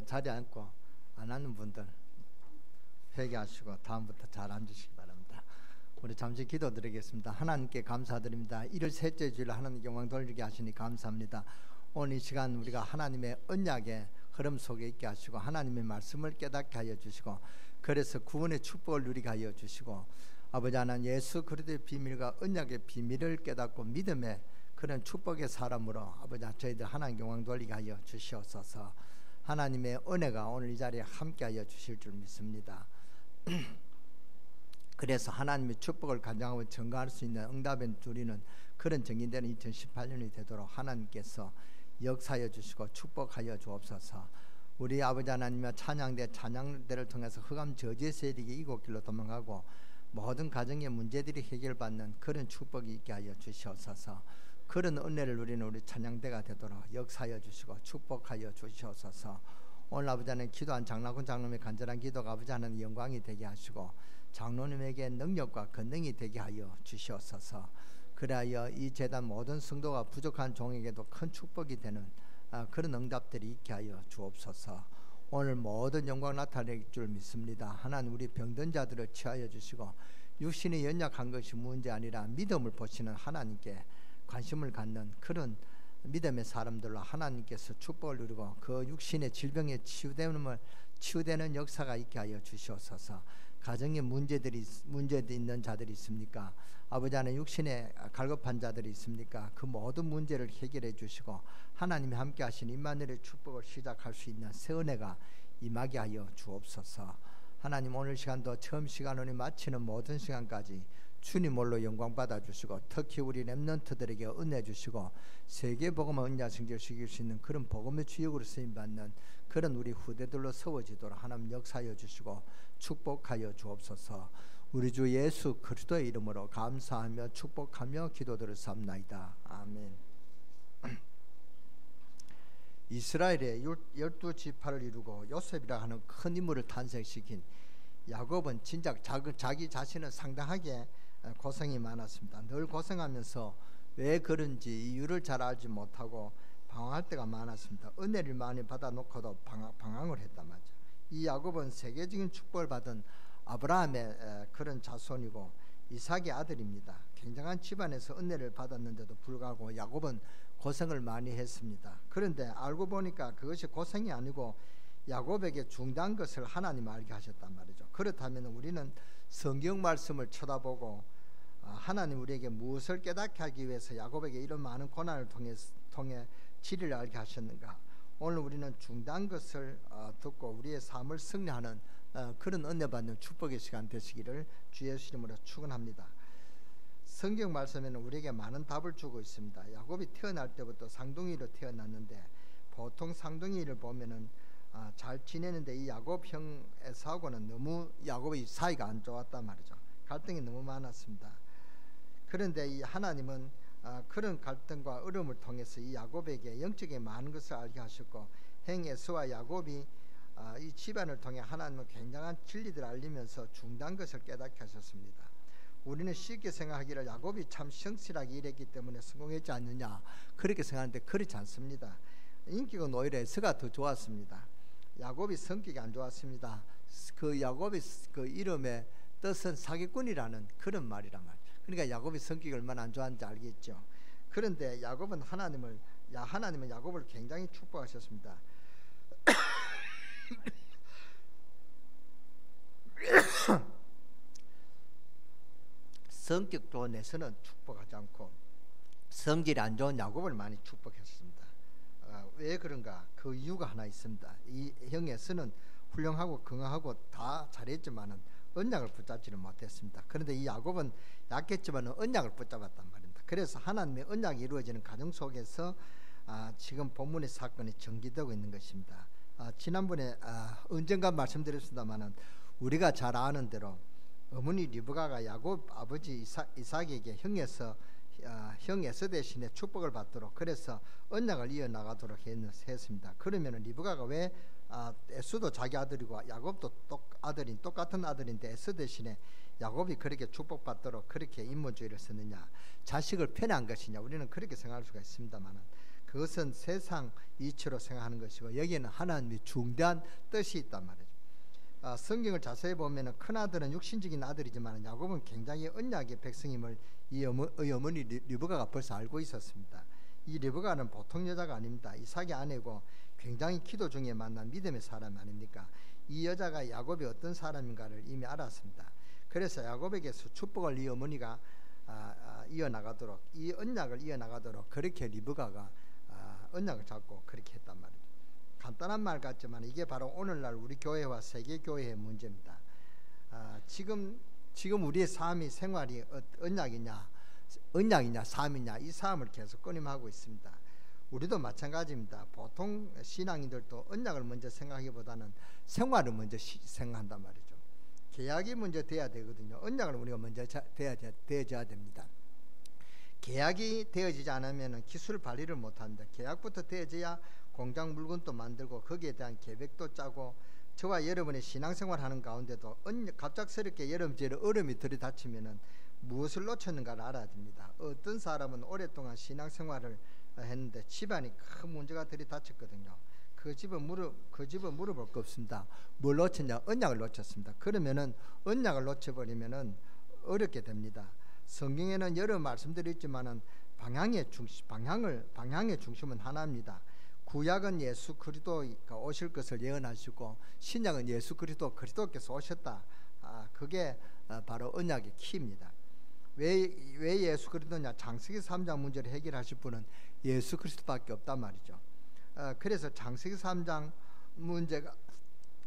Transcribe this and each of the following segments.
자리에 앉고 안 앉는 분들 회개하시고 다음부터 잘 앉으시기 바랍니다. 우리 잠시 기도드리겠습니다. 하나님께 감사드립니다. 이를 셋째 주일 하나님께 영광 돌리게 하시니 감사합니다. 오늘 이 시간 우리가 하나님의 언약의 흐름 속에 있게 하시고 하나님의 말씀을 깨닫게 하여 주시고 그래서 구원의 축복을 누리게 하여 주시고 아버지 하나님 예수 그리스도의 비밀과 언약의 비밀을 깨닫고 믿음의 그런 축복의 사람으로 아버지 저희들 하나님 영광 돌리게 하여 주시옵소서. 하나님의 은혜가 오늘 이 자리에 함께 하여 주실 줄 믿습니다. 그래서 하나님의 축복을 간증하고 증거할 수 있는 응답에 누리는 그런 정인되는 2018년이 되도록 하나님께서 역사하여 주시고 축복하여 주옵소서. 우리 아버지 하나님의 찬양대를 통해서 흑암 저주의 세력이 이곳 길로 도망가고 모든 가정의 문제들이 해결받는 그런 축복이 있게 하여 주시옵소서. 그런 은혜를 누리는 우리 찬양대가 되도록 역사하여 주시고 축복하여 주시옵소서. 오늘 아버지 하나님 기도한 장로군 장로님의 간절한 기도가 아버지 하나님 영광이 되게 하시고 장로님에게 능력과 권능이 되게 하여 주시옵소서. 그리하여 이 제단 모든 성도가 부족한 종에게도 큰 축복이 되는 그런 응답들이 있게 하여 주옵소서. 오늘 모든 영광 나타낼 줄 믿습니다. 하나님 우리 병든 자들을 치하여 주시고 육신이 연약한 것이 문제 아니라 믿음을 보시는 하나님께 관심을 갖는 그런 믿음의 사람들로 하나님께서 축복을 누리고 그 육신의 질병에 치유되는 역사가 있게 하여 주시옵소서. 가정에 문제 있는 자들이 있습니까? 아버지 하나님 육신에 갈급한 자들이 있습니까? 그 모든 문제를 해결해 주시고 하나님이 함께 하신 임마누엘의 축복을 시작할 수 있는 새 은혜가 임하게 하여 주옵소서. 하나님 오늘 시간도 처음 시간을 마치는 모든 시간까지 주님 홀로 영광 받아주시고 특히 우리 렘넌트들에게 은혜 주시고 세계복음을 은야성질시킬 수 있는 그런 복음의 주역으로 쓰임받는 그런 우리 후대들로 세워지도록 하나님 역사하여 주시고 축복하여 주옵소서. 우리 주 예수 그리스도의 이름으로 감사하며 축복하며 기도들을 삼나이다. 아멘. 이스라엘의 12지파를 이루고 요셉이라 하는 큰 인물을 탄생시킨 야곱은 진작 자기 자신은 상당하게 고생이 많았습니다. 늘 고생하면서 왜 그런지 이유를 잘 알지 못하고 방황할 때가 많았습니다. 은혜를 많이 받아놓고도 방황을 했단 말이죠. 이 야곱은 세계적인 축복을 받은 아브라함의 그런 자손이고 이삭의 아들입니다. 굉장한 집안에서 은혜를 받았는데도 불구하고 야곱은 고생을 많이 했습니다. 그런데 알고 보니까 그것이 고생이 아니고 야곱에게 중대한 것을 하나님 알게 하셨단 말이죠. 그렇다면 우리는 성경 말씀을 쳐다보고 하나님 우리에게 무엇을 깨닫게 하기 위해서 야곱에게 이런 많은 고난을 통해 진리를 알게 하셨는가? 오늘 우리는 중대한 것을 듣고 우리의 삶을 승리하는 그런 은혜 받는 축복의 시간 되시기를 주 예수 이름으로 축원합니다. 성경 말씀에는 우리에게 많은 답을 주고 있습니다. 야곱이 태어날 때부터 쌍둥이로 태어났는데 보통 쌍둥이를 보면은 잘 지내는데 이 야곱 형 에사우하고는 너무 야곱의 사이가 안 좋았단 말이죠. 갈등이 너무 많았습니다. 그런데 이 하나님은 그런 갈등과 어려움을 통해서 이 야곱에게 영적인 많은 것을 알게 하셨고 형 에서와 야곱이 이 집안을 통해 하나님은 굉장한 진리들을 알리면서 중대한 것을 깨닫게 하셨습니다. 우리는 쉽게 생각하기를 야곱이 참 성실하게 일했기 때문에 성공했지 않느냐 그렇게 생각하는데 그렇지 않습니다. 인격은 오히려 에서가 더 좋았습니다. 야곱이 성격이 안 좋았습니다. 그 야곱의 그 이름의 뜻은 사기꾼이라는 그런 말이란 말이에요. 그러니까 야곱이 성격이 얼마나 안 좋았는지 알겠죠. 그런데 하나님은 야곱을 굉장히 축복하셨습니다. 성격 좋은 에서는 축복하지 않고 성질이 안 좋은 야곱을 많이 축복했습니다. 왜 그런가? 그 이유가 하나 있습니다. 이 형 에서는 훌륭하고 건강하고 다 잘했지만은 언약을 붙잡지를 못했습니다. 그런데 이 야곱은 약했지만은 언약을 붙잡았단 말입니다. 그래서 하나님의 언약이 이루어지는 가정 속에서 지금 본문의 사건이 전개되고 있는 것입니다. 지난번에 언젠가 말씀드렸습니다만은 우리가 잘 아는 대로 어머니 리브가가 야곱 아버지 이삭에게 형 에서 대신에 축복을 받도록 그래서 언약을 이어나가도록 했습니다. 그러면 리브가가 왜 에서도 자기 아들이고 야곱도 똑같은 아들인데 에서 대신에 야곱이 그렇게 축복받도록 그렇게 인본주의를 썼느냐, 자식을 편애한 것이냐, 우리는 그렇게 생각할 수가 있습니다만 그것은 세상 이치로 생각하는 것이고 여기에는 하나님의 중대한 뜻이 있단 말이죠. 성경을 자세히 보면 큰아들은 육신적인 아들이지만 야곱은 굉장히 언약의 백성임을 이 어머니 리브가가 벌써 알고 있었습니다. 이 리브가는 보통 여자가 아닙니다. 이삭의 아내고 굉장히 기도 중에 만난 믿음의 사람 아닙니까? 이 여자가 야곱이 어떤 사람인가를 이미 알았습니다. 그래서 야곱에게서 축복을 이 어머니가 이어나가도록, 이 언약을 이어나가도록 그렇게 리브가가 언약을 잡고 그렇게 했단 말이죠. 간단한 말 같지만 이게 바로 오늘날 우리 교회와 세계 교회의 문제입니다. 지금 우리의 삶이 생활이 언약이냐 삶이냐 이 싸움을 계속 끊임하고 있습니다. 우리도 마찬가지입니다. 보통 신앙인들도 언약을 먼저 생각하기보다는 생활을 먼저 생각한단 말이죠. 계약이 먼저 돼야 되거든요. 언약을 우리가 먼저 되어져야 됩니다. 계약이 되어지지 않으면 기술 발휘를 못합니다. 계약부터 되어져야 공장 물건도 만들고 거기에 대한 계획도 짜고, 저와 여러분의 신앙생활 하는 가운데도 갑작스럽게 여러분들의 얼음이 들이닥치면 무엇을 놓쳤는가를 알아야 됩니다. 어떤 사람은 오랫동안 신앙생활을 했는데 집안이 큰 문제가 들이닥쳤거든요. 그 집은 물어볼 거 없습니다. 뭘 놓쳤냐? 언약을 놓쳤습니다. 그러면은 언약을 놓쳐버리면은 어렵게 됩니다. 성경에는 여러 말씀들이 있지만은 방향의 중심은 하나입니다. 구약은 예수 그리스도가 오실 것을 예언하시고 신약은 예수 그리스도께서 오셨다. 그게 바로 언약의 키입니다. 왜 예수 그리스도냐? 창세기 3장 문제를 해결하실 분은 예수 그리스도밖에 없단 말이죠. 그래서 창세기 3장 문제가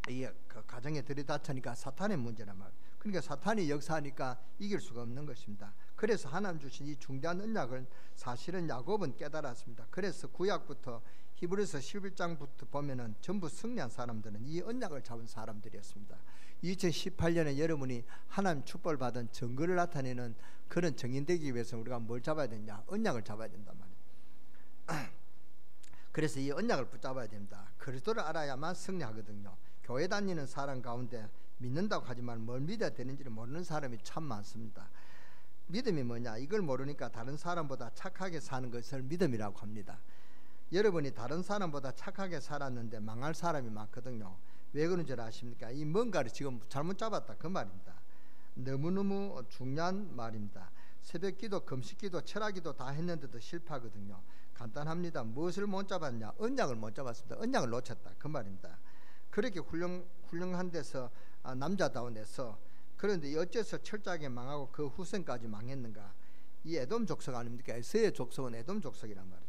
이 가정에 들이닥치니까 사탄의 문제란 말이에요. 그러니까 사탄이 역사하니까 이길 수가 없는 것입니다. 그래서 하나님 주신 이 중대한 언약을 사실은 야곱은 깨달았습니다. 그래서 구약부터 히브리서 11장부터 보면은 전부 승리한 사람들은 이 언약을 잡은 사람들이었습니다. 2018년에 여러분이 하나님 축복을 받은 증거를 나타내는 그런 증인되기 위해서 우리가 뭘 잡아야 되냐? 언약을 잡아야 된단 말이에요. 그래서 이 언약을 붙잡아야 됩니다. 그리스도를 알아야만 승리하거든요. 교회 다니는 사람 가운데 믿는다고 하지만 뭘 믿어야 되는지를 모르는 사람이 참 많습니다. 믿음이 뭐냐? 이걸 모르니까 다른 사람보다 착하게 사는 것을 믿음이라고 합니다. 여러분이 다른 사람보다 착하게 살았는데 망할 사람이 많거든요. 왜 그런 줄 아십니까? 이 뭔가를 지금 잘못 잡았다 그 말입니다. 너무너무 중요한 말입니다. 새벽기도, 금식기도, 철학기도 다 했는데도 실패하거든요. 간단합니다. 무엇을 못 잡았냐? 언약을 못 잡았습니다. 언약을 놓쳤다 그 말입니다. 그렇게 훌륭한 데서 남자다운 데서, 그런데 어째서 철저하게 망하고 그 후손까지 망했는가? 이 에돔 족속 아닙니까? 에서의 족속은 에돔 족속이란 말이죠.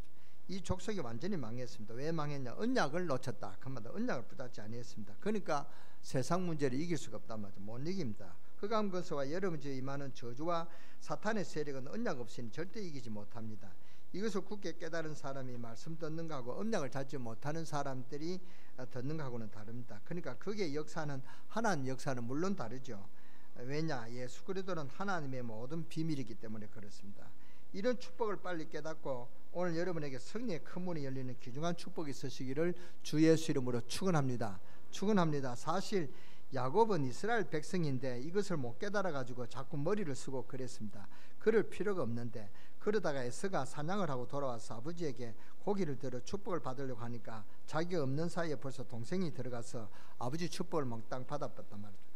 이 족속이 완전히 망했습니다. 왜 망했냐? 언약을 놓쳤다 그 말입니다. 언약을 붙잡지 않았습니다. 그러니까 세상 문제를 이길 수가 없단 말이죠. 못 이깁니다. 흑암근서와 여러분들이 임하는 저주와 사탄의 세력은 언약 없이는 절대 이기지 못합니다. 이것을 굳게 깨달은 사람이 말씀 듣는 것하고 언약을 잡지 못하는 사람들이 듣는 것하고는 다릅니다. 그러니까 그게 역사는, 하나님 역사는 물론 다르죠. 왜냐? 예수 그리스도는 하나님의 모든 비밀이기 때문에 그렇습니다. 이런 축복을 빨리 깨닫고 오늘 여러분에게 승리의 큰 문이 열리는 귀중한 축복이 있으시기를 주 예수 이름으로 축원합니다. 사실 야곱은 이스라엘 백성인데 이것을 못 깨달아 가지고 자꾸 머리를 쓰고 그랬습니다. 그럴 필요가 없는데, 그러다가 에서가 사냥을 하고 돌아와서 아버지에게 고기를 들어 축복을 받으려고 하니까 자기가 없는 사이에 벌써 동생이 들어가서 아버지 축복을 몽땅 받아봤단 말이죠.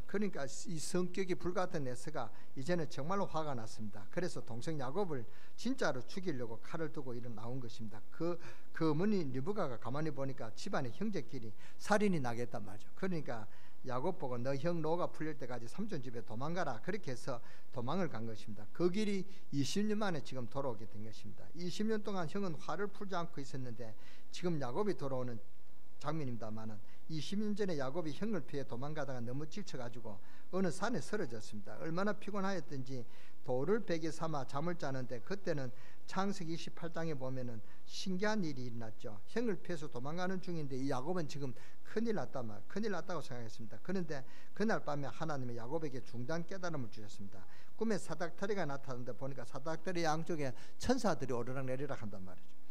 그러니까 이 성격이 불같은 에서가 이제는 정말로 화가 났습니다. 그래서 동생 야곱을 진짜로 죽이려고 칼을 두고 나온 것입니다. 그 어머니 리브가가 가만히 보니까 집안의 형제끼리 살인이 나겠단 말이죠. 그러니까 야곱 보고 너 형 노가 풀릴 때까지 삼촌 집에 도망가라, 그렇게 해서 도망을 간 것입니다. 그 길이 20년 만에 지금 돌아오게 된 것입니다. 20년 동안 형은 화를 풀지 않고 있었는데 지금 야곱이 돌아오는 장면입니다만은 20년 전에 야곱이 형을 피해 도망가다가 너무 지쳐가지고 어느 산에 쓰러졌습니다. 얼마나 피곤하였던지 돌을 베개 삼아 잠을 자는데, 그때는 창세기 28장에 보면은 신기한 일이 일어났죠. 형을 피해서 도망가는 중인데 이 야곱은 지금 큰일 났다고 생각했습니다. 그런데 그날 밤에 하나님이 야곱에게 중대한 깨달음을 주셨습니다. 꿈에 사닥다리가 나타났는데 보니까 사닥다리 양쪽에 천사들이 오르락내리락 한단 말이죠.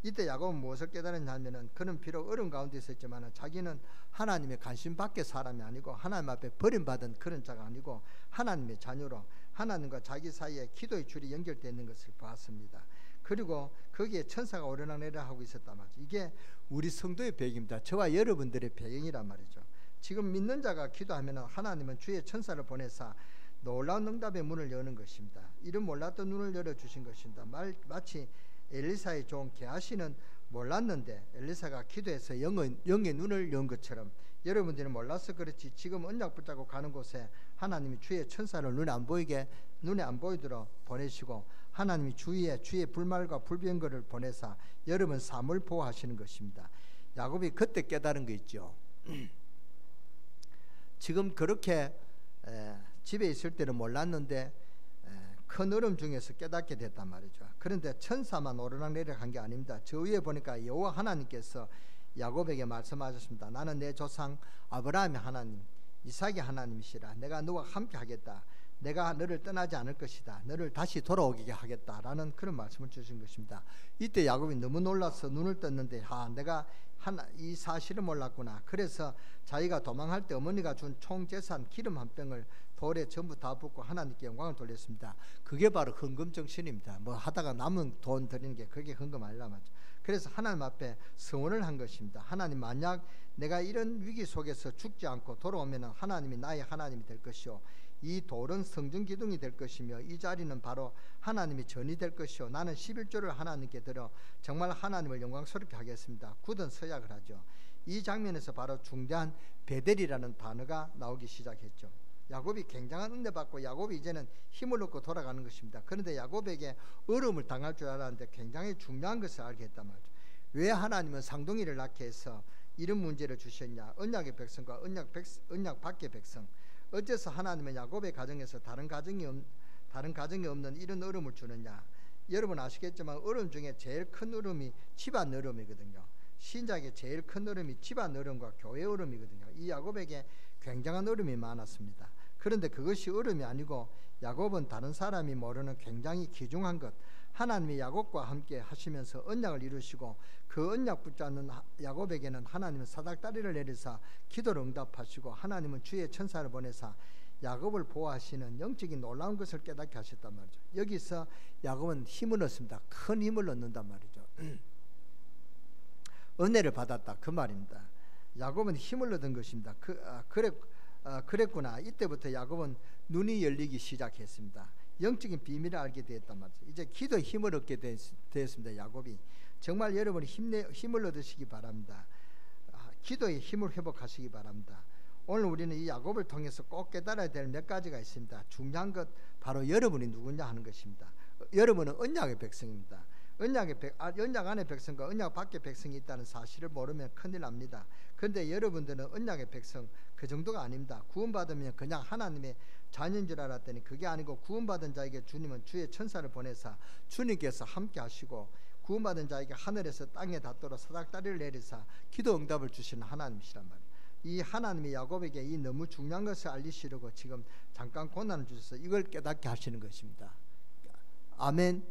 이때 야곱은 무엇을 깨달았냐면은, 그는 비록 어려운 가운데 있었지만 자기는 하나님의 관심 밖의 사람이 아니고 하나님 앞에 버림받은 그런 자가 아니고 하나님의 자녀로 하나님과 자기 사이에 기도의 줄이 연결되어 있는 것을 보았습니다. 그리고 거기에 천사가 오르락내리락 하고 있었단 말이죠. 이게 우리 성도의 배경입니다. 저와 여러분들의 배경이란 말이죠. 지금 믿는 자가 기도하면 하나님은 주의 천사를 보내사 놀라운 응답의 문을 여는 것입니다. 이런 몰랐던 눈을 열어주신 것입니다. 마치 엘리사의 종 게하시는 몰랐는데 엘리사가 기도해서 영의 눈을 연 것처럼 여러분들이 몰라서 그렇지 지금 언약 붙잡고 가는 곳에 하나님이 주의 천사를 눈에 안 보이도록 보내시고 하나님이 주의 불말과 불병거를 보내사 여러분 삶을 보호하시는 것입니다. 야곱이 그때 깨달은 거 있죠. 지금 그렇게 집에 있을 때는 몰랐는데 큰 어려움 중에서 깨닫게 됐단 말이죠. 그런데 천사만 오르락내리락 한 게 아닙니다. 저 위에 보니까 여호와 하나님께서 야곱에게 말씀하셨습니다. 나는 내 조상 아브라함의 하나님, 이삭의 하나님이시라. 내가 너와 함께 하겠다. 내가 너를 떠나지 않을 것이다. 너를 다시 돌아오게 하겠다라는 그런 말씀을 주신 것입니다. 이때 야곱이 너무 놀라서 눈을 떴는데 내가 이 사실을 몰랐구나. 그래서 자기가 도망할 때 어머니가 준 총재산 기름 한 병을 돌에 전부 다 붓고 하나님께 영광을 돌렸습니다. 그게 바로 헌금 정신입니다. 뭐 하다가 남은 돈 드리는 게 그게 헌금 아니라 말이죠. 그래서 하나님 앞에 서원을 한 것입니다. 하나님, 만약 내가 이런 위기 속에서 죽지 않고 돌아오면 하나님이 나의 하나님이 될 것이요, 이 돌은 성전 기둥이 될 것이며 이 자리는 바로 하나님이 전이 될 것이요, 나는 11조를 하나님께 드려 정말 하나님을 영광스럽게 하겠습니다. 굳은 서약을 하죠. 이 장면에서 바로 중대한 베델이라는 단어가 나오기 시작했죠. 야곱이 굉장한 은혜 받고 야곱이 이제는 힘을 얻고 돌아가는 것입니다. 그런데 야곱에게 어려움을 당할 줄 알았는데 굉장히 중요한 것을 알게 했단 말이죠. 왜 하나님은 쌍둥이를 낳게 해서 이런 문제를 주셨냐? 언약의 백성과 언약 밖의 백성. 어째서 하나님은 야곱의 가정에서 다른 가정이 없는 이런 어려움을 주느냐? 여러분 아시겠지만 어려움 중에 제일 큰 어려움이 집안 어려움이거든요. 신자에게 제일 큰 어려움이 집안 어려움과 교회 어려움이거든요. 이 야곱에게 굉장한 어려움이 많았습니다. 그런데 그것이 어려움이 아니고 야곱은 다른 사람이 모르는 굉장히 귀중한 것, 하나님이 야곱과 함께 하시면서 언약을 이루시고 그 언약 붙잡는 야곱에게는 하나님은 사닥다리를 내리사 기도를 응답하시고 하나님은 주의 천사를 보내사 야곱을 보호하시는 영적인 놀라운 것을 깨닫게 하셨단 말이죠. 여기서 야곱은 힘을 얻습니다. 큰 힘을 얻는단 말이죠. 은혜를 받았다 그 말입니다. 야곱은 힘을 얻은 것입니다. 그랬구나. 이때부터 야곱은 눈이 열리기 시작했습니다. 영적인 비밀을 알게 되었단 말이죠. 이제 기도에 힘을 얻게 되었습니다. 야곱이 정말 여러분이 힘을 얻으시기 바랍니다. 기도의 힘을 회복하시기 바랍니다. 오늘 우리는 이 야곱을 통해서 꼭 깨달아야 될 몇 가지가 있습니다. 중요한 것 바로 여러분이 누구냐 하는 것입니다. 여러분은 언약의 백성입니다. 언약 안의 백성과 언약 밖의 백성이 있다는 사실을 모르면 큰일 납니다. 그런데 여러분들은 언약의 백성 그 정도가 아닙니다. 구원받으면 그냥 하나님의 자녀인 줄 알았더니 그게 아니고 구원받은 자에게 주님은 주의 천사를 보내사 주님께서 함께 하시고 구원받은 자에게 하늘에서 땅에 닿도록 사닥다리를 내리사 기도 응답을 주시는 하나님이시란 말이에요. 이 하나님이 야곱에게 이 너무 중요한 것을 알리시려고 지금 잠깐 고난을 주셔서 이걸 깨닫게 하시는 것입니다. 아멘.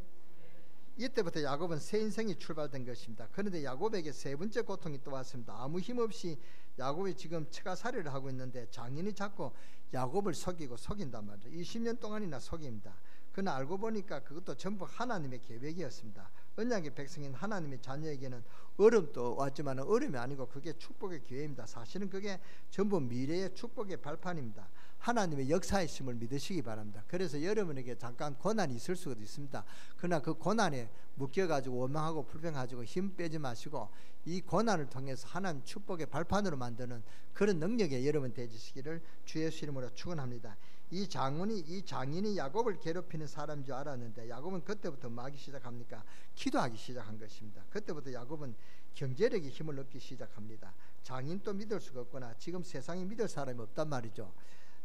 이때부터 야곱은 새 인생이 출발된 것입니다. 그런데 야곱에게 세 번째 고통이 또 왔습니다. 아무 힘없이 야곱이 지금 처가살이를 하고 있는데 장인이 자꾸 야곱을 속인단 말이죠. 20년 동안이나 속입니다. 그러나 알고 보니까 그것도 전부 하나님의 계획이었습니다. 언약의 백성인 하나님의 자녀에게는 어려움도 왔지만 어려움이 아니고 그게 축복의 기회입니다. 사실은 그게 전부 미래의 축복의 발판입니다. 하나님의 역사이심을 믿으시기 바랍니다. 그래서 여러분에게 잠깐 고난이 있을 수도 있습니다. 그러나 그 고난에 묶여가지고 원망하고 불평하고 힘 빼지 마시고 이 고난을 통해서 하나님 축복의 발판으로 만드는 그런 능력에 여러분 되시기를 주 예수 이름으로 축원합니다. 이 장인이 야곱을 괴롭히는 사람인 줄 알았는데 야곱은 그때부터 뭐 하기 시작합니까? 기도하기 시작한 것입니다. 그때부터 야곱은 경제력의 힘을 얻기 시작합니다. 장인도 믿을 수가 없거나 지금 세상에 믿을 사람이 없단 말이죠.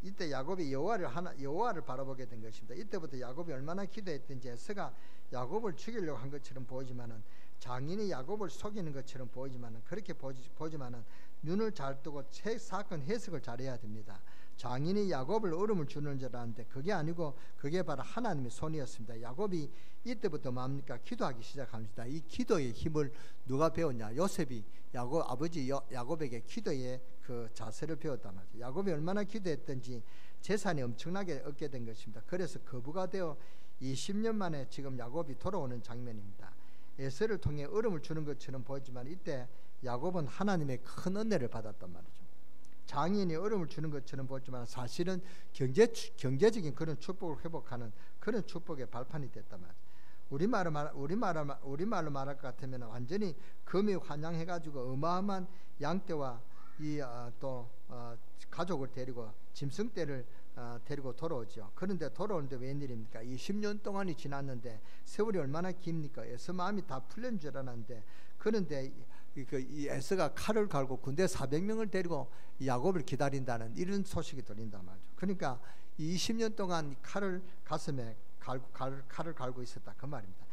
이때 야곱이 여호와를 바라보게 된 것입니다. 이때부터 야곱이 얼마나 기도했든지 에서가 야곱을 죽이려고 한 것처럼 보이지만은 장인이 야곱을 속이는 것처럼 보이지만은 그렇게 보지만은 눈을 잘 뜨고 사건 해석을 잘해야 됩니다. 장인이 야곱을 어려움을 주는 줄 알았는데 그게 아니고 그게 바로 하나님의 손이었습니다. 야곱이 이때부터 뭡니까? 기도하기 시작합니다. 이 기도의 힘을 누가 배웠냐? 요셉이 아버지 야곱에게 기도의 그 자세를 배웠단 말이죠. 야곱이 얼마나 기도했든지 재산이 엄청나게 얻게 된 것입니다. 그래서 거부가 되어 이 10년 만에 지금 야곱이 돌아오는 장면입니다. 에서를 통해 얼음을 주는 것처럼 보이지만 이때 야곱은 하나님의 큰 은혜를 받았단 말이죠. 장인이 얼음을 주는 것처럼 보였지만 사실은 경제적인 그런 축복을 회복하는 그런 축복의 발판이 됐단 말이죠. 우리말로 말할 것 같으면 완전히 금이 환영해가지고 어마어마한 양떼와 또 가족을 데리고 짐승떼를 데리고 돌아오죠. 그런데 돌아오는데 웬일입니까? 이 10년 동안이 지났는데 세월이 얼마나 깁니까? 에서 마음이 다 풀린 줄 알았는데, 그런데 이 에서가 칼을 갈고 군대 400명을 데리고 야곱을 기다린다는 이런 소식이 들린단 말이죠. 그러니까 이 20년 동안 칼을 가슴에 칼을 갈고 있었다 그 말입니다.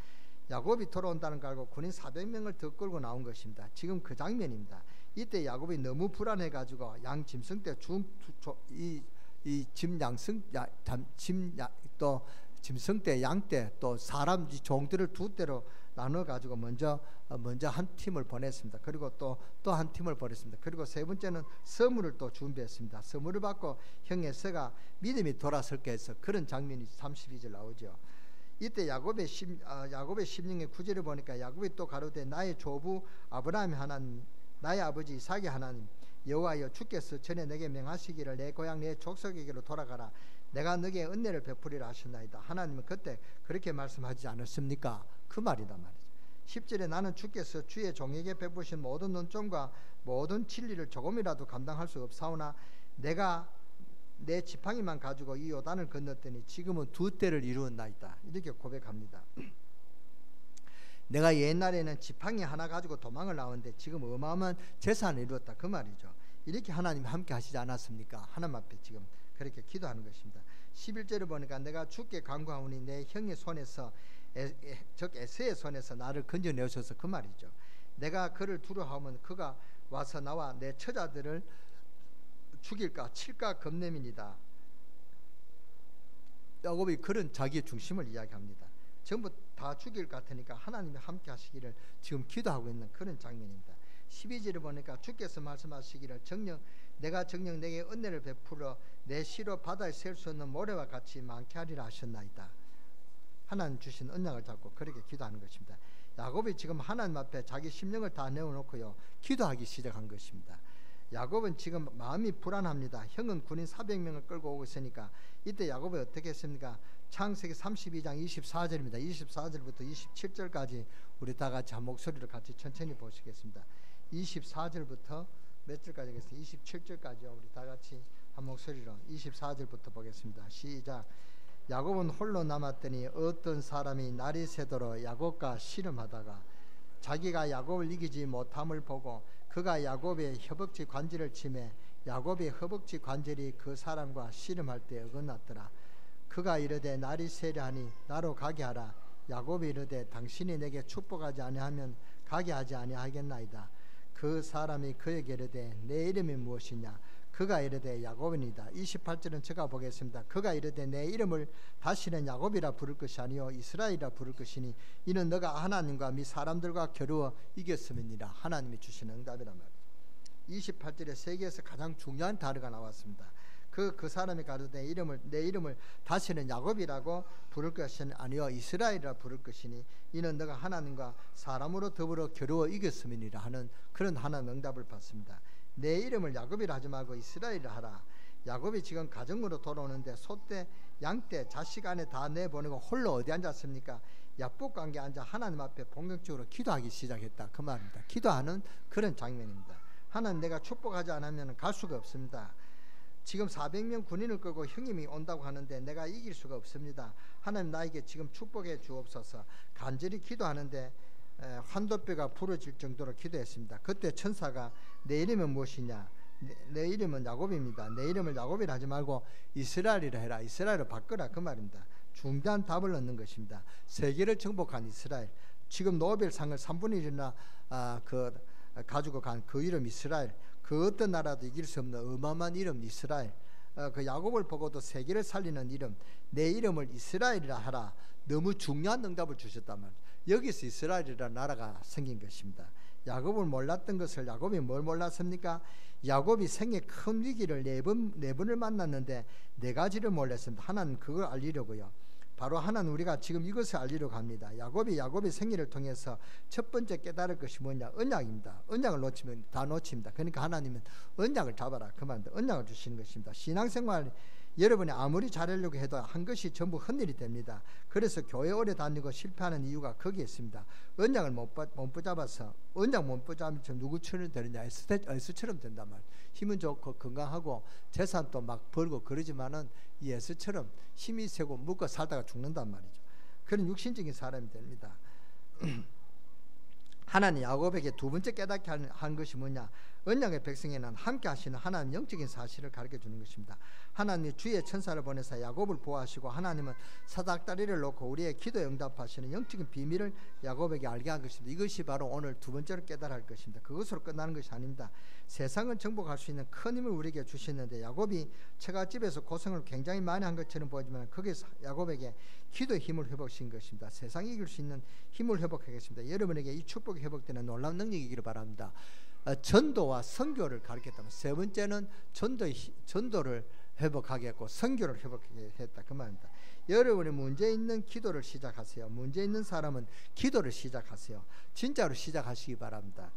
야곱이 돌아온다는 걸 알고 군인 400명을 더 끌고 나온 것입니다. 지금 그 장면입니다. 이때 야곱이 너무 불안해 가지고 양 짐승떼 또 짐승떼 양떼 또 사람 종들을 두 떼로 나눠 가지고 먼저 한 팀을 보냈습니다. 그리고 또 한 팀을 보냈습니다. 그리고 세 번째는 선물을 또 준비했습니다. 선물을 받고 형 에서가 믿음이 돌아설게 해서 그런 장면이 32절 나오죠. 이때 야곱의 심령의 구절을 보니까 야곱이 또 가로되 나의 조부 아브라함의 하나님, 나의 아버지 이삭의 하나님 여호와여, 주께서 전에 내게 명하시기를 내 고향 내 족속에게로 돌아가라, 내가 너에게 은혜를 베푸리라 하셨나이다. 하나님은 그때 그렇게 말씀하지 않았습니까? 그 말이다 말이죠. 10절에 나는 주께서 주의 종에게 베푸신 모든 논점과 모든 진리를 조금이라도 감당할 수 없사오나 내가 내 지팡이만 가지고 이 요단을 건넜더니 지금은 두 떼를 이루었나이다. 이렇게 고백합니다. 내가 옛날에는 지팡이 하나 가지고 도망을 나오는데 지금 어마어마한 재산을 이루었다 그 말이죠. 이렇게 하나님이 함께 하시지 않았습니까? 하나님 앞에 지금 그렇게 기도하는 것입니다. 11절을 보니까 내가 주께 간구하오니 내 형의 손에서 즉 에서의 손에서 나를 건져내셔서 그 말이죠. 내가 그를 두려워하면 그가 와서 나와 내 처자들을 죽일까 칠까 겁냄이니이다. 야곱이 그런 자기의 중심을 이야기합니다. 전부 다 죽일 것 같으니까 하나님이 함께 하시기를 지금 기도하고 있는 그런 장면입니다. 12절을 보니까 주께서 말씀하시기를 내가 정녕 내게 은혜를 베풀어 내 시로 바다에 셀 수 없는 모래와 같이 많게 하리라 하셨나이다. 하나님 주신 언약을 잡고 그렇게 기도하는 것입니다. 야곱이 지금 하나님 앞에 자기 심령을 다 내어놓고요 기도하기 시작한 것입니다. 야곱은 지금 마음이 불안합니다. 형은 군인 400명을 끌고 오고 있으니까 이때 야곱이 어떻게 했습니까? 창세기 32장 24절입니다. 24절부터 27절까지 우리 다 같이 한 목소리로 같이 천천히 보시겠습니다. 24절부터 몇 절까지 하겠습니다. 27절까지요. 우리 다 같이 한 목소리로 24절부터 보겠습니다. 시작. 야곱은 홀로 남았더니 어떤 사람이 날이 새도록 야곱과 씨름하다가 자기가 야곱을 이기지 못함을 보고 그가 야곱의 허벅지 관절을 치매 야곱의 허벅지 관절이 그 사람과 씨름할 때 어긋났더라. 그가 이르되 날이 새려하니 나로 가게 하라. 야곱이 이르되 당신이 내게 축복하지 아니하면 가게 하지 아니하겠나이다. 그 사람이 그에게 이르되 내 이름이 무엇이냐? 그가 이르되 야곱이니이다. 28절은 제가 보겠습니다. 그가 이르되 내 이름을 다시는 야곱이라 부를 것이 아니요 이스라엘이라 부를 것이니 이는 너가 하나님과 미 사람들과 겨루어 이겼음이니라. 하나님이 주시는 응답이란 말이죠. 28절에 세계에서 가장 중요한 단어가 나왔습니다. 그 사람이 가로되 내 이름을 다시는 야곱이라고 부를 것이 아니요 이스라엘이라 부를 것이니 이는 너가 하나님과 사람으로 더불어 겨루어 이겼음이니라 하는 그런 하나님의 응답을 받습니다. 내 이름을 야곱이라 하지 말고 이스라엘이라 하라. 야곱이 지금 가정으로 돌아오는데 소떼 양떼 자식 안에 다 내보내고 홀로 어디 앉았습니까? 약복관계에 앉아 하나님 앞에 본격적으로 기도하기 시작했다 그 말입니다. 기도하는 그런 장면입니다. 하나님 내가 축복하지 않으면 갈 수가 없습니다. 지금 400명 군인을 끌고 형님이 온다고 하는데 내가 이길 수가 없습니다. 하나님 나에게 지금 축복해 주옵소서. 간절히 기도하는데 환도뼈가 부러질 정도로 기도했습니다. 그때 천사가 내 이름은 무엇이냐? 내 이름은 야곱입니다. 내 이름을 야곱이라 하지 말고 이스라엘이라 해라. 이스라엘을 바꾸라 그 말입니다. 중대한 답을 얻는 것입니다. 세계를 정복한 이스라엘. 지금 노벨상을 3분의 1이나 가지고 간 그 이름 이스라엘. 그 어떤 나라도 이길 수 없는 어마어마한 이름 이스라엘. 그 야곱을 보고도 세계를 살리는 이름 내 이름을 이스라엘이라 하라. 너무 중요한 응답을 주셨단 말이에요. 여기서 이스라엘이라는 나라가 생긴 것입니다. 야곱을 몰랐던 것을 야곱이 뭘 몰랐습니까? 야곱이 생애 큰 위기를 네 번을 만났는데 네 가지를 몰랐습니다. 하나는 그걸 알리려고요. 바로 하나는 우리가 지금 이것을 알리려고 합니다. 야곱의 생애를 통해서 첫 번째 깨달을 것이 뭐냐? 언약입니다. 언약을 놓치면 다 놓칩니다. 그러니까 하나님은 언약을 잡아라 그 말입니다. 언약을 주시는 것입니다. 신앙생활 여러분이 아무리 잘하려고 해도 한 것이 전부 헛일이 됩니다. 그래서 교회 오래 다니고 실패하는 이유가 거기에 있습니다. 언약을 못 붙잡아서, 언약 못 붙잡으면 누구처럼 되느냐? 에스처럼 된단 말이에요. 힘은 좋고 건강하고 재산도 막 벌고 그러지만은 이 에스처럼 힘이 세고 묵고 살다가 죽는단 말이죠. 그런 육신적인 사람이 됩니다. 하나님 야곱에게 두 번째 깨닫게 한 것이 뭐냐? 언약의 백성에는 함께 하시는 하나님 영적인 사실을 가르쳐 주는 것입니다. 하나님 주의 천사를 보내사 야곱을 보호하시고 하나님은 사닥다리를 놓고 우리의 기도에 응답하시는 영적인 비밀을 야곱에게 알게 한 것입니다. 이것이 바로 오늘 두 번째로 깨달아 할 것입니다. 그것으로 끝나는 것이 아닙니다. 세상을 정복할 수 있는 큰 힘을 우리에게 주시는데 야곱이 처갓집에서 고생을 굉장히 많이 한 것처럼 보이지만 거기서 야곱에게 기도의 힘을 회복시킨 것입니다. 세상이 이길 수 있는 힘을 회복하겠습니다. 여러분에게 이 축복이 회복되는 놀라운 능력이기를 바랍니다. 전도와 선교를 가르쳤다면 세 번째는 전도를 회복하게 했고 선교를 회복하게 했다 그 말입니다. 여러분이 문제 있는 기도를 시작하세요. 문제 있는 사람은 기도를 시작하세요. 진짜로 시작하시기 바랍니다.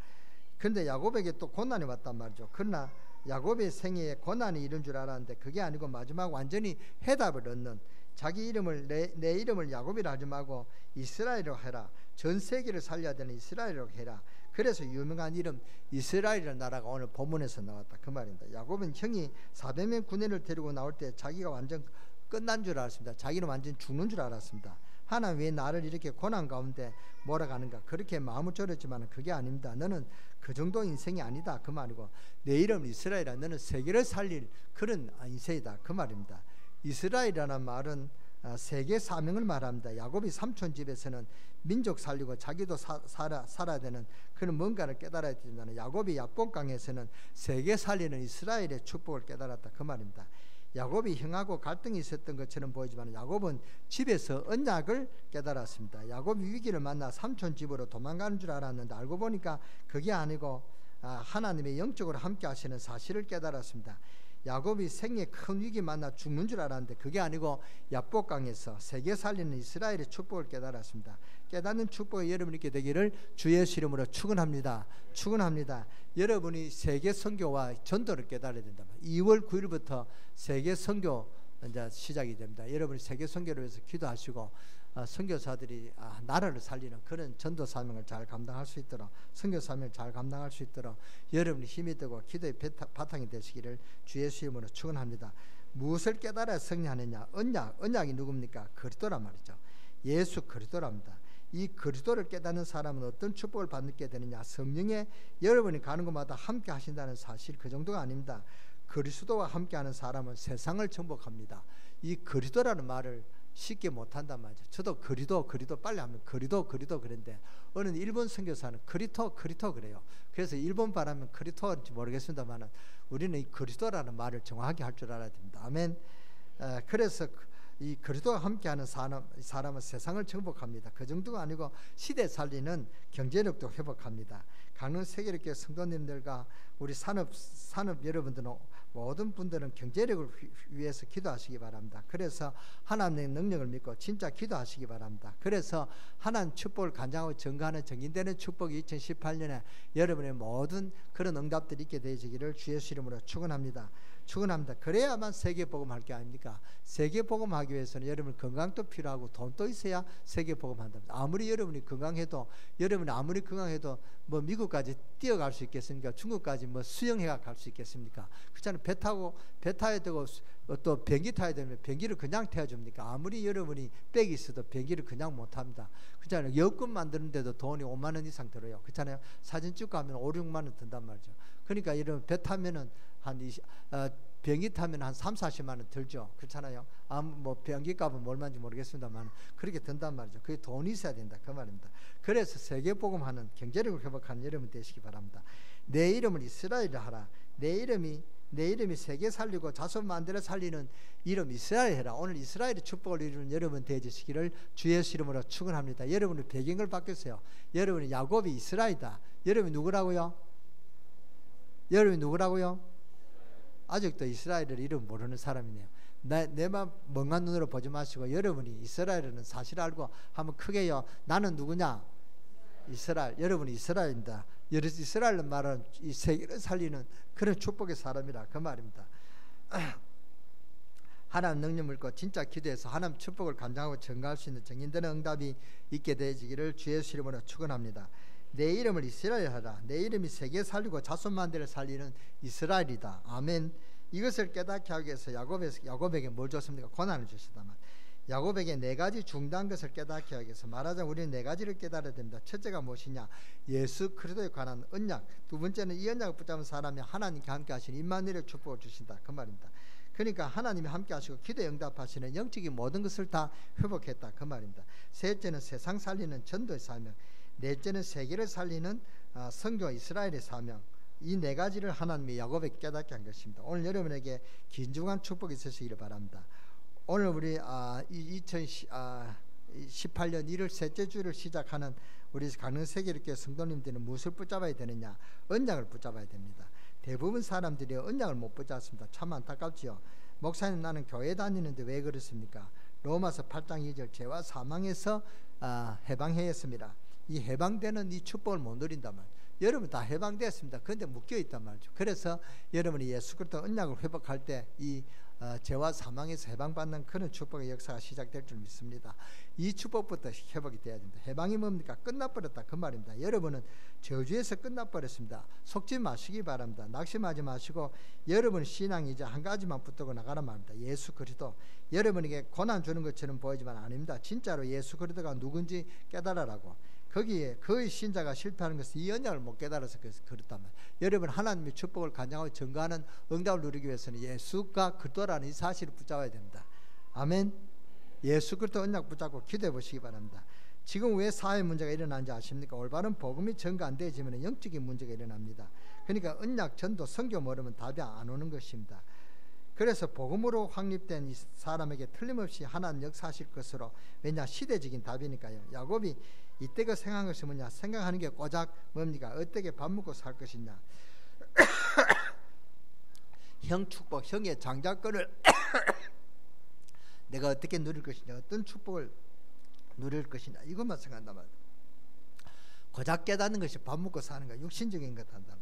그런데 야곱에게 또 고난이 왔단 말이죠. 그러나 야곱의 생애에 고난이 이른 줄 알았는데 그게 아니고 마지막 완전히 해답을 얻는, 자기 이름을 내 이름을 야곱이라 하지 말고 이스라엘이라고 해라. 전 세계를 살려야 되는 이스라엘이라고 해라. 그래서 유명한 이름 이스라엘이라는 나라가 오늘 본문에서 나왔다 그 말입니다. 야곱은 형이 400명 군대를 데리고 나올 때 자기가 완전 끝난 줄 알았습니다. 자기는 완전 죽는 줄 알았습니다. 하나님 왜 나를 이렇게 고난 가운데 몰아가는가? 그렇게 마음을 졸였지만 그게 아닙니다. 너는 그 정도 인생이 아니다 그 말이고 내 이름은 이스라엘이라. 너는 세계를 살릴 그런 인생이다 그 말입니다. 이스라엘이라는 말은 세계 사명을 말합니다. 야곱이 삼촌 집에서는 민족 살리고 자기도 살아야 되는 그런 뭔가를 깨달아야 된다는, 야곱이 야복강에서는 세계 살리는 이스라엘의 축복을 깨달았다 그 말입니다. 야곱이 형하고 갈등이 있었던 것처럼 보이지만 야곱은 집에서 언약을 깨달았습니다. 야곱이 위기를 만나 삼촌 집으로 도망가는 줄 알았는데 알고 보니까 그게 아니고 하나님의 영적으로 함께 하시는 사실을 깨달았습니다. 야곱이 생에 큰 위기 만나 죽는 줄 알았는데 그게 아니고 야복강에서 세계 살리는 이스라엘의 축복을 깨달았습니다. 깨닫는 축복이 여러분 있게 되기를 주 예수 이름으로 축원합니다. 축원합니다. 여러분이 세계 선교와 전도를 깨달아야 된다. 2월 9일부터 세계 선교 이제 시작이 됩니다. 여러분이 세계 선교를 위해서 기도하시고 선교사들이 나라를 살리는 그런 전도 사명을 잘 감당할 수 있도록, 선교 사명을 잘 감당할 수 있도록 여러분이 힘이 되고 기도의 바탕이 되시기를 주 예수 이름으로 축원합니다. 무엇을 깨달아야 승리하느냐? 언약이 누굽니까? 그리스도란 말이죠. 예수 그리스도랍니다. 이 그리스도를 깨닫는 사람은 어떤 축복을 받게 되느냐? 성령에 여러분이 가는 곳마다 함께 하신다는 사실, 그 정도가 아닙니다. 그리스도와 함께하는 사람은 세상을 정복합니다. 이 그리스도라는 말을 쉽게 못한단 말이죠. 저도 그리도 빨리 하면 그리도 그랬는데 어느 일본 선교사는 그리토 그래요. 그래서 일본 발음은 그리토인지 모르겠습니다만 우리는 이 그리스도라는 말을 정확하게 할 줄 알아야 됩니다. 아멘. 그래서 이 그리스도와 함께하는 사람은 세상을 정복합니다. 그 정도가 아니고 시대 살리는 경제력도 회복합니다. 강릉 세계력교회 성도님들과 우리 산업 여러분들은 모든 분들은 경제력을 위해서 기도하시기 바랍니다. 그래서 하나님의 능력을 믿고 진짜 기도하시기 바랍니다. 그래서 하나님 축복을 간장하고 증거하는 정인되는 축복이 2018년에 여러분의 모든 그런 응답들이 있게 되시기를 주 예수 이름으로 축원합니다. 그래야만 세계복음할 게 아닙니까? 세계복음하기 위해서는 여러분 건강도 필요하고 돈도 있어야 세계복음한다. 아무리 여러분이 건강해도 뭐 미국까지 뛰어갈 수 있겠습니까? 중국까지 뭐 수영해가 갈 수 있겠습니까? 그렇잖아요. 배 타야 되고 또 비행기 타야 되면 비행기를 그냥 태워줍니까? 아무리 여러분이 백이 있어도 비행기를 그냥 못합니다. 그렇잖아요. 여권 만드는데도 돈이 5만 원 이상 들어요. 그렇잖아요. 사진 찍고 하면 5, 6만 원 든단 말이죠. 그러니까 여러분 배 타면은 비행기 타면 한 3, 40만 원 들죠. 그렇잖아요. 뭐 비행기 값은 얼마인지 모르겠습니다만 그렇게 든단 말이죠. 그게 돈이 있어야 된다 그 말입니다. 그래서 세계복음하는 경제력을 회복하는 여러분 되시기 바랍니다. 내 이름을 이스라엘이라 하라. 내 이름이 세계 살리고 자손 만들어 살리는 이름 이스라엘 해라. 오늘 이스라엘의 축복을 이루는 여러분 되시기를 주 예수 이름으로 축원합니다. 여러분의 배경을 바뀌었어요. 여러분이 야곱이 이스라엘이다. 여러분이 누구라고요? 아직도 이스라엘을 이름 모르는 사람이네요. 내만 멍한 눈으로 보지 마시고 여러분이 이스라엘은 사실 알고 한번 크게요. 나는 누구냐? 이스라엘. 여러분이 이스라엘입니다. 이스라엘은 말은 이 세계를 살리는 그런 축복의 사람이라 그 말입니다. 하나님 능력 믿고 진짜 기도해서 하나님 축복을 간증하고 전가할 수 있는 정인되는 응답이 있게 되어지기를 주의 예수 이름으로 축원합니다. 내 이름을 이스라엘 하라. 내 이름이 세계 살리고 자손 만대를 살리는 이스라엘이다. 아멘. 이것을 깨닫게 하기 위해서 야곱에게 뭘 줬습니까? 고난을 주시다만 야곱에게 4가지 중대한 것을 깨닫게 하기 위해서 말하자면 우리는 4가지를 깨달아야 됩니다. 첫째가 무엇이냐? 예수 그리스도에 관한 언약. 두 번째는 이 언약을 붙잡은 사람이 하나님께 함께 하시는 임마누엘의 축복을 주신다 그 말입니다. 그러니까 하나님이 함께 하시고 기도에 응답하시는 영적인 모든 것을 다 회복했다 그 말입니다. 셋째는 세상 살리는 전도의 사명. 넷째는 세계를 살리는 선교 이스라엘의 사명. 이 4가지를 하나님이 야곱에게 깨닫게 한 것입니다. 오늘 여러분에게 긴중한 축복이 있으시기를 바랍니다. 오늘 우리 2018년 1월 셋째 주를 시작하는 우리 강릉세계일교회 성도님들은 무엇을 붙잡아야 되느냐? 언약을 붙잡아야 됩니다. 대부분 사람들이 언약을 못 붙잡습니다. 참 안타깝지요. 목사님 나는 교회 다니는데 왜 그렇습니까? 로마서 8장 2절 죄와 사망에서 해방하였습니다. 이 해방되는 이 축복을 못 누린단 말이에요. 여러분 다 해방됐습니다. 그런데 묶여있단 말이죠. 그래서 여러분이 예수 그리스도 언약을 회복할 때 이 죄와 사망에서 해방받는 그런 축복의 역사가 시작될 줄 믿습니다. 이 축복부터 회복이 돼야 됩니다. 해방이 뭡니까? 끝나버렸다 그 말입니다. 여러분은 저주에서 끝나버렸습니다. 속지 마시기 바랍니다. 낙심하지 마시고 여러분 신앙이 이제 한 가지만 붙들고 나가란 말입니다. 예수 그리스도. 여러분에게 고난 주는 것처럼 보이지만 아닙니다. 진짜로 예수 그리스도가 누군지 깨달으라고. 거기에 그의 신자가 실패하는 것은 이 언약을 못 깨달아서 그렇단 말이에요. 여러분 하나님의 축복을 간증하고 전가하는 응답을 누리기 위해서는 예수가 그리스도라는 이 사실을 붙잡아야 됩니다. 아멘. 예수 그리스도 언약 붙잡고 기도해 보시기 바랍니다. 지금 왜 사회 문제가 일어나는지 아십니까? 올바른 복음이 전가 안 되어지면 영적인 문제가 일어납니다. 그러니까 언약 전도 선교 모르면 답이 안 오는 것입니다. 그래서 복음으로 확립된 이 사람에게 틀림없이 하나님 역사하실 것으로, 왜냐 시대적인 답이니까요. 야곱이 이때가 생각한 것이 뭐냐? 생각하는 게 고작 뭡니까? 어떻게 밥 먹고 살 것이냐? 형 축복, 형의 장자권을 내가 어떻게 누릴 것이냐? 어떤 축복을 누릴 것이냐? 이것만 생각한단 말이에요. 고작 깨닫는 것이 밥 먹고 사는 거, 육신적인 것 한다.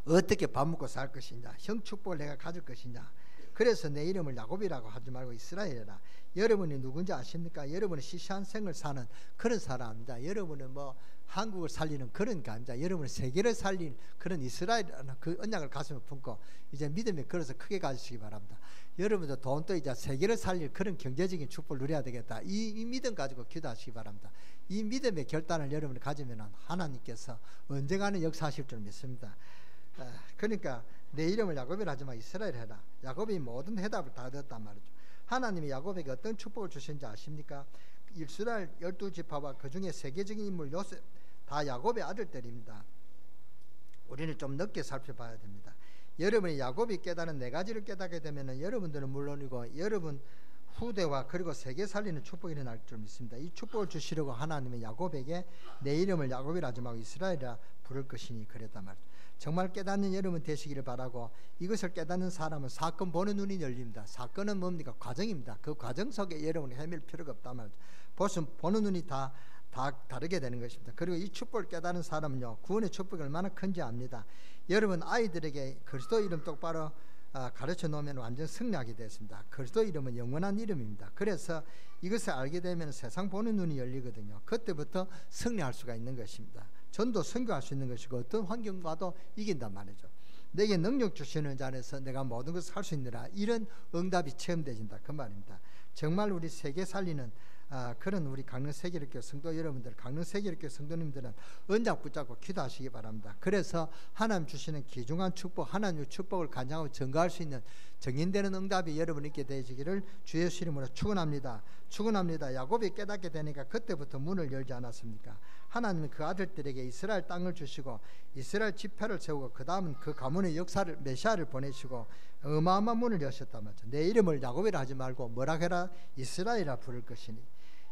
어떻게 밥 먹고 살 것이냐? 형 축복을 내가 가질 것이냐? 그래서 내 이름을 야곱이라고 하지 말고 이스라엘이라. 여러분이 누군지 아십니까? 여러분은 시시한 생을 사는 그런 사람입니다. 여러분은 뭐 한국을 살리는 그런 게 아닙니다. 여러분은 세계를 살리는 그런 이스라엘이라는 그 언약을 가슴에 품고 이제 믿음의 그릇을 크게 가지시기 바랍니다. 여러분도 돈도 이제 세계를 살릴 그런 경제적인 축복을 누려야 되겠다. 이 믿음 가지고 기도하시기 바랍니다. 이 믿음의 결단을 여러분이 가지면 하나님께서 언젠가는 역사하실 줄 믿습니다. 그러니까 내 이름을 야곱이라 하지 마 이스라엘 해라. 야곱이 모든 해답을 다 얻었단 말이죠. 하나님이 야곱에게 어떤 축복을 주신지 아십니까? 이스라엘 12지파와 그 중에 세계적인 인물 요셉 다 야곱의 아들들입니다. 우리는 좀 늦게 살펴봐야 됩니다. 여러분이 야곱이 깨달은 4가지를 깨닫게 되면 여러분들은 물론이고 여러분 후대와 그리고 세계 살리는 축복이 일어날 줄 믿습니다. 이 축복을 주시려고 하나님은 야곱에게 내 이름을 야곱이라 하지 말고 이스라엘이라 부를 것이니 그랬단 말이죠. 정말 깨닫는 여러분 되시기를 바라고, 이것을 깨닫는 사람은 사건 보는 눈이 열립니다. 사건은 뭡니까? 과정입니다. 그 과정 속에 여러분이 헤맬 필요가 없단 말이죠. 보는 눈이 다 다르게 되는 것입니다. 그리고 이 축복을 깨닫는 사람은요, 구원의 축복이 얼마나 큰지 압니다. 여러분 아이들에게 그리스도 이름 똑바로 가르쳐 놓으면 완전 승리하게 됐습니다. 그리스도 이름은 영원한 이름입니다. 그래서 이것을 알게 되면 세상 보는 눈이 열리거든요. 그때부터 승리할 수가 있는 것입니다. 전도 선교할 수 있는 것이고 어떤 환경과도 이긴단 말이죠. 내게 능력 주시는 자 안에서 내가 모든 것을 할 수 있느라, 이런 응답이 체험되진다 그 말입니다. 정말 우리 세계 살리는 그런 우리 강릉세계일교회 성도 여러분들, 강릉세계일교회 성도님들은 언약 붙잡고 기도하시기 바랍니다. 그래서 하나님 주시는 귀중한 축복, 하나님의 축복을 간증하고 전가할 수 있는 정인되는 응답이 여러분에게 되시기를 주의 예수 이름으로 축원합니다. 축원합니다. 야곱이 깨닫게 되니까 그때부터 문을 열지 않았습니까? 하나님은 그 아들들에게 이스라엘 땅을 주시고 이스라엘 지파를 세우고 그 다음은 그 가문의 역사를 메시아를 보내시고 어마어마한 문을 여셨단 말이죠. 내 이름을 야곱이라 하지 말고 뭐라 해라? 이스라엘이라 부를 것이니.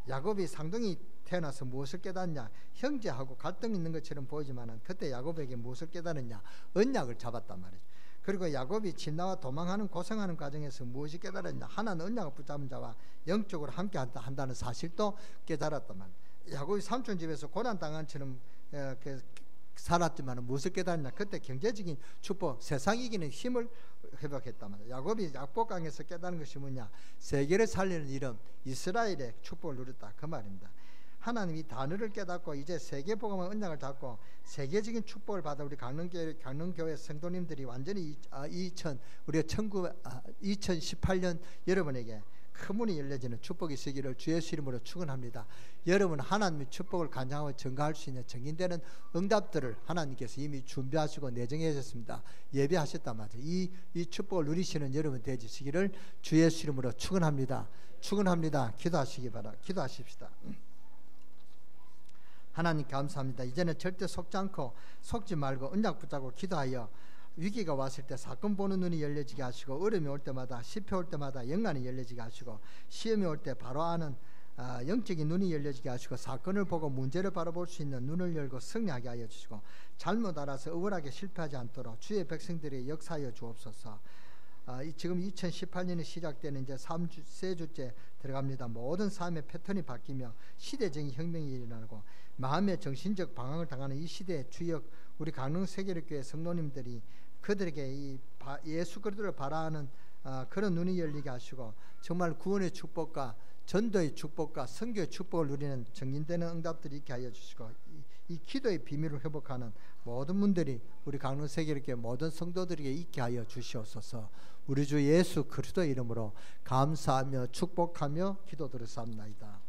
야곱이 상둥이 태어나서 무엇을 깨닫냐? 형제하고 갈등이 있는 것처럼 보이지만 그때 야곱에게 무엇을 깨달았냐? 언약을 잡았단 말이죠. 그리고 야곱이 집 나와 도망하는 고생하는 과정에서 무엇이 깨달았냐? 하나는 언약을 붙잡은 자와 영적으로 함께 한다는 사실도 깨달았단 말이야. 야곱이 삼촌 집에서 고난 당한 처럼 살았지만 무엇을 깨달았냐? 그때 경제적인 축복, 세상 이기는 힘을 회복했단 말이야. 야곱이 약복강에서 깨달은 것이 뭐냐? 세계를 살리는 이름 이스라엘의 축복을 누렸다 그 말입니다. 하나님이 단어를 깨닫고 이제 세계복음의 언약을 잡고 세계적인 축복을 받아 우리 강릉교회 성도님들이 완전히 2018년 여러분에게 큰 문이 열려지는 축복이 있으기를 주 예수 이름으로 축원합니다. 여러분 하나님의 축복을 간장하고 증거할 수 있는 증인되는 응답들을 하나님께서 이미 준비하시고 내정해 주셨습니다. 예배하셨단 말이죠. 이 축복을 누리시는 여러분 되시기를 주 예수 이름으로 축원합니다. 축원합니다. 기도하시기 바랍니다. 기도하십시다. 하나님 감사합니다. 이제는 절대 속지 않고 속지 말고 언약 붙잡고 기도하여 위기가 왔을 때 사건 보는 눈이 열려지게 하시고 어려움이 올 때마다 실패 올 때마다 영안이 열려지게 하시고 시험이 올 때 바로 아는 영적인 눈이 열려지게 하시고 사건을 보고 문제를 바라볼 수 있는 눈을 열고 승리하게 하여 주시고 잘못 알아서 억울하게 실패하지 않도록 주의 백성들이 역사하여 주옵소서. 지금 2018년이 시작되는 이제 3주째 들어갑니다. 모든 삶의 패턴이 바뀌며 시대적인 혁명이 일어나고 마음의 정신적 방황을 당하는 이 시대의 주역 우리 강릉 세계력교회 성도님들이 그들에게 이 예수 그리스도를 바라는 그런 눈이 열리게 하시고 정말 구원의 축복과 전도의 축복과 선교의 축복을 누리는 정진되는 응답들이 있게 하여 주시고 이 기도의 비밀을 회복하는 모든 분들이 우리 강릉 세계력교회 모든 성도들에게 있게 하여 주시옵소서. 우리 주 예수 그리스도 이름으로 감사하며 축복하며 기도드렸사옵나이다.